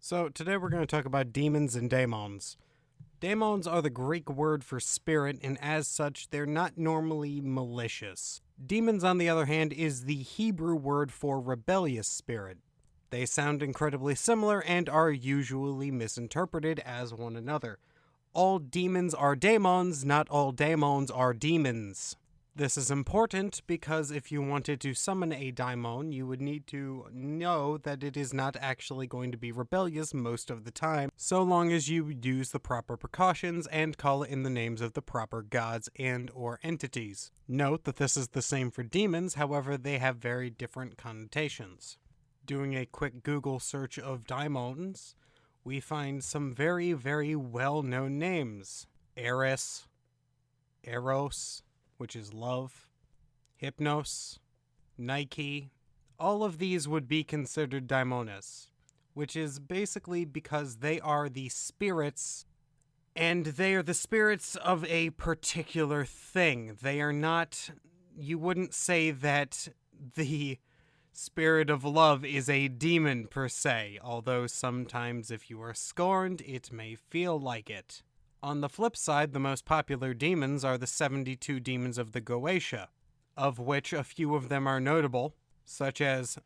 So today we're going to talk about demons and daemons. Daemons are the Greek word for spirit, and as such, they're not normally malicious. Demons, on the other hand, is the Hebrew word for rebellious spirit. They sound incredibly similar and are usually misinterpreted as one another. All demons are daemons, not all daemons are demons. This is important because if you wanted to summon a daemon, you would need to know that it is not actually going to be rebellious most of the time, so long as you use the proper precautions and call it in the names of the proper gods and or entities. Note that this is the same for demons, however they have very different connotations. Doing a quick Google search of daemons, we find some very, very well-known names. Eros, which is love, Hypnos, Nike. All of these would be considered daimones, which is basically because they are the spirits, and they are the spirits of a particular thing. They are not, you wouldn't say that the spirit of love is a demon per se, although sometimes if you are scorned, it may feel like it. On the flip side, the most popular demons are the 72 demons of the Goetia, of which a few of them are notable, such as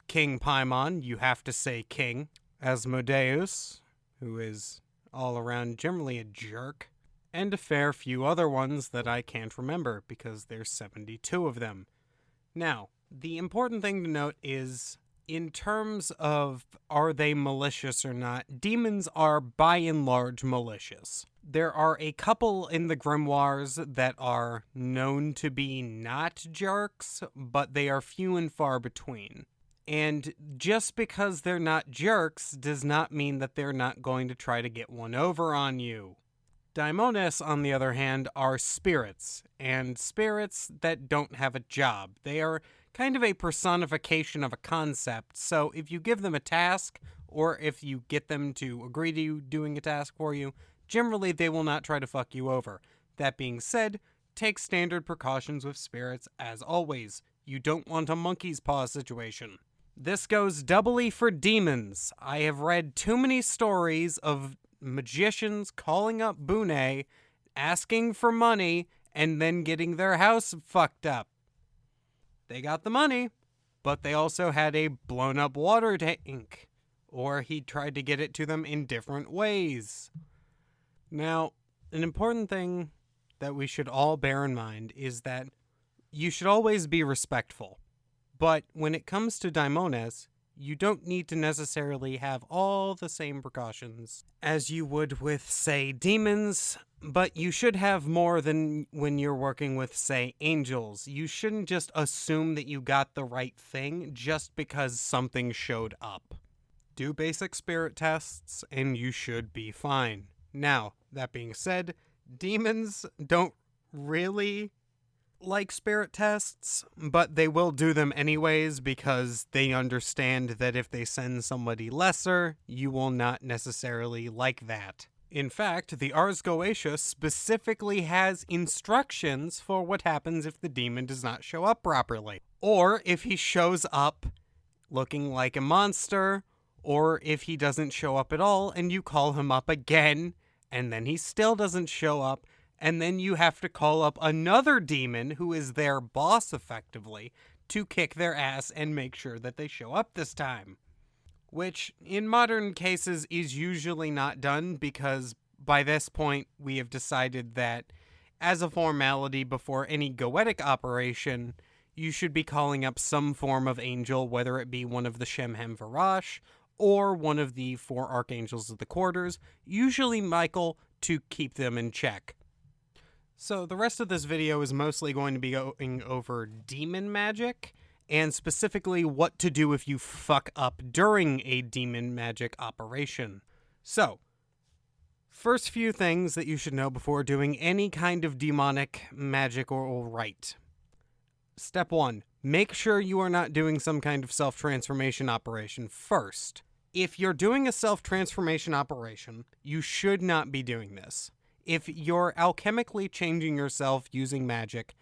King Paimon, you have to say king, Asmodeus, who is all around generally a jerk, and a fair few other ones that I can't remember because there's 72 of them. Now, the important thing to note is, in terms of are they malicious or not, demons are by and large malicious. There are a couple in the grimoires that are known to be not jerks, but they are few and far between. And just because they're not jerks does not mean that they're not going to try to get one over on you. Daimones, on the other hand, are spirits, and spirits that don't have a job. They are kind of a personification of a concept, so if you give them a task, or if you get them to agree to you doing a task for you, generally they will not try to fuck you over. That being said, take standard precautions with spirits as always. You don't want a monkey's paw situation. This goes doubly for demons. I have read too many stories of magicians calling up Bune, asking for money, and then getting their house fucked up. They got the money, but they also had a blown up water tank, or he tried to get it to them in different ways. Now, an important thing that we should all bear in mind is that you should always be respectful. But when it comes to daimones, you don't need to necessarily have all the same precautions as you would with, say, demons, but you should have more than when you're working with, say, angels. You shouldn't just assume that you got the right thing just because something showed up. Do basic spirit tests, and you should be fine. Now, that being said, demons don't really like spirit tests, but they will do them anyways because they understand that if they send somebody lesser, you will not necessarily like that. In fact, the Ars Goetia specifically has instructions for what happens if the demon does not show up properly, or if he shows up looking like a monster, or if he doesn't show up at all and you call him up again and then he still doesn't show up, and then you have to call up another demon who is their boss effectively to kick their ass and make sure that they show up this time. Which, in modern cases, is usually not done because by this point we have decided that as a formality before any goetic operation, you should be calling up some form of angel, whether it be one of the Shemhem Varash or one of the 4 archangels of the quarters, usually Michael, to keep them in check. So the rest of this video is mostly going to be going over demon magic, and specifically what to do if you fuck up during a demon magic operation. So, first few things that you should know before doing any kind of demonic magic or rite. Step 1. Make sure you are not doing some kind of self-transformation operation first. If you're doing a self-transformation operation, you should not be doing this. If you're alchemically changing yourself using magic,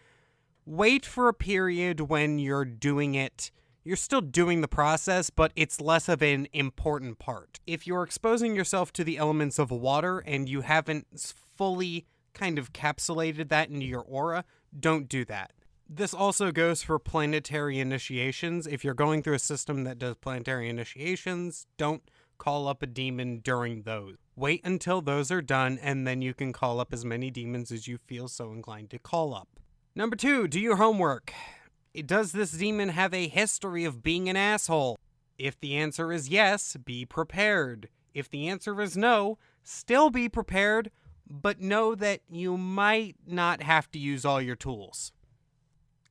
wait for a period when you're doing it You're still doing the process, but it's less of an important part. If you're exposing yourself to the elements of water and you haven't fully kind of capsulated that into your aura, don't do that. This also goes for planetary initiations. If you're going through a system that does planetary initiations, don't call up a demon during those. Wait until those are done, and then you can call up as many demons as you feel so inclined to call up. Number 2, do your homework. Does this demon have a history of being an asshole? If the answer is yes, be prepared. If the answer is no, still be prepared, but know that you might not have to use all your tools.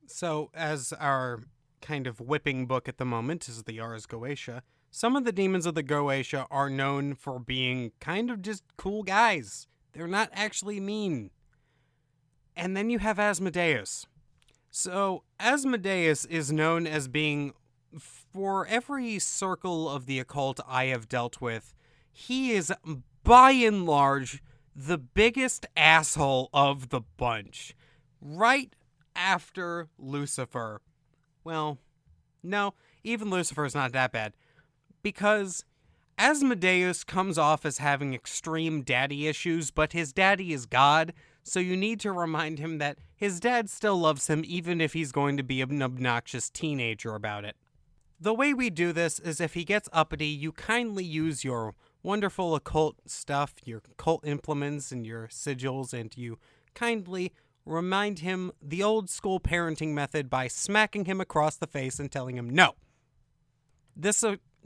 So, as our kind of whipping book at the moment is the Ars Goetia, some of the demons of the Goetia are known for being kind of just cool guys. They're not actually mean. And then you have Asmodeus. So, Asmodeus is known as being, for every circle of the occult I have dealt with, he is, by and large, the biggest asshole of the bunch. Right after Lucifer. Well, no, even Lucifer's not that bad. Because Asmodeus comes off as having extreme daddy issues, but his daddy is God, so you need to remind him that his dad still loves him even if he's going to be an obnoxious teenager about it. The way we do this is if he gets uppity, you kindly use your wonderful occult stuff, your occult implements and your sigils, and you kindly remind him the old school parenting method by smacking him across the face and telling him no. This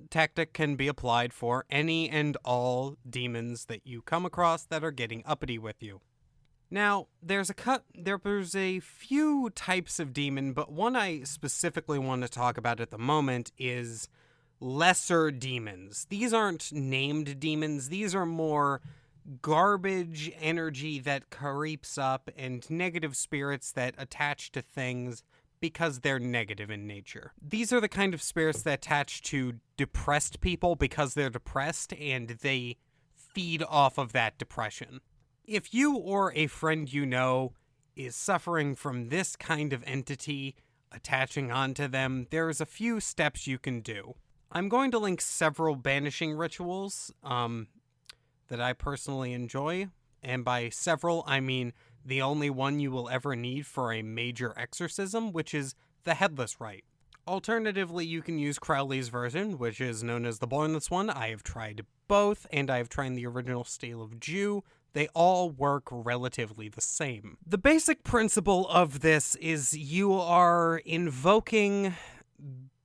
tactic can be applied for any and all demons that you come across that are getting uppity with you. Now, there's a few types of demon, but one I specifically want to talk about at the moment is lesser demons. These aren't named demons. These are more garbage energy that creeps up and negative spirits that attach to things because they're negative in nature. These are the kind of spirits that attach to depressed people because they're depressed and they feed off of that depression. If you or a friend you know is suffering from this kind of entity attaching onto them, there's a few steps you can do. I'm going to link several banishing rituals that I personally enjoy, and by several, I mean the only one you will ever need for a major exorcism, which is the Headless Rite. Alternatively, you can use Crowley's version, which is known as the Bornless one. I have tried both, and I have tried the original Stale of Jew. They all work relatively the same. The basic principle of this is you are invoking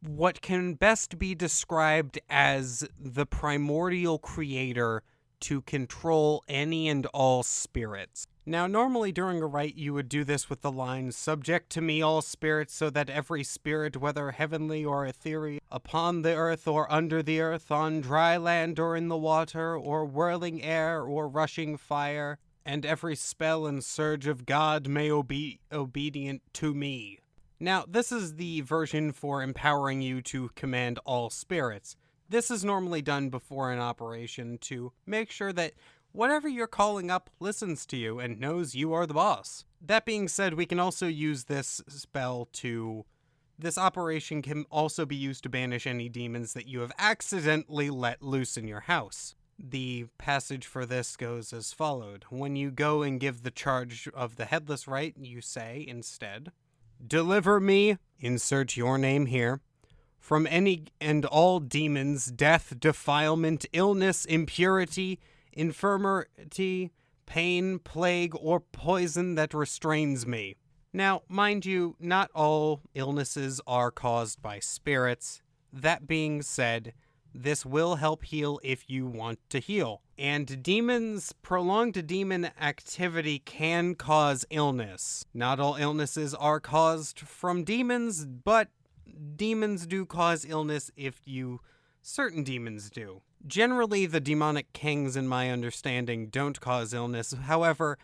what can best be described as the primordial creator to control any and all spirits. Now, normally during a rite, you would do this with the line, "Subject to me all spirits, so that every spirit, whether heavenly or ethereal, upon the earth or under the earth, on dry land or in the water, or whirling air or rushing fire, and every spell and surge of God may be obedient to me." Now, this is the version for empowering you to command all spirits. This is normally done before an operation to make sure that whatever you're calling up listens to you and knows you are the boss. That being said, we can also use this spell to... This operation can also be used to banish any demons that you have accidentally let loose in your house. The passage for this goes as followed. When you go and give the charge of the Headless Rite, you say instead, "Deliver me," insert your name here, "from any and all demons, death, defilement, illness, impurity, infirmity, pain, plague, or poison that restrains me." Now, mind you, not all illnesses are caused by spirits. That being said, this will help heal if you want to heal. And prolonged demon activity can cause illness. Not all illnesses are caused from demons, but demons do cause illness certain demons do. Generally, the demonic kings, in my understanding, don't cause illness. However,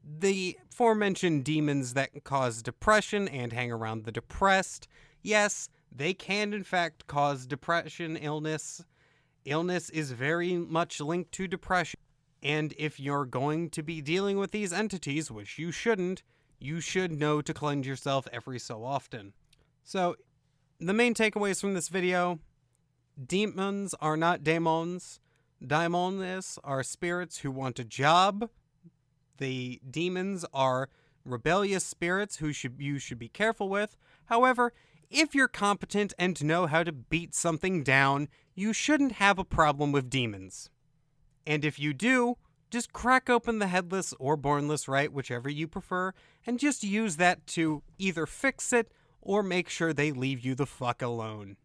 the aforementioned demons that cause depression and hang around the depressed, yes, they can in fact cause depression, illness. Illness is very much linked to depression. And if you're going to be dealing with these entities, which you shouldn't, you should know to cleanse yourself every so often. So, The main takeaways from this video: demons are not daemons. Daemons are spirits who want a job. The demons are rebellious spirits who you should be careful with. However, if you're competent and know how to beat something down, you shouldn't have a problem with demons. And if you do, just crack open the headless or bornless rite, whichever you prefer, and just use that to either fix it or make sure they leave you the fuck alone.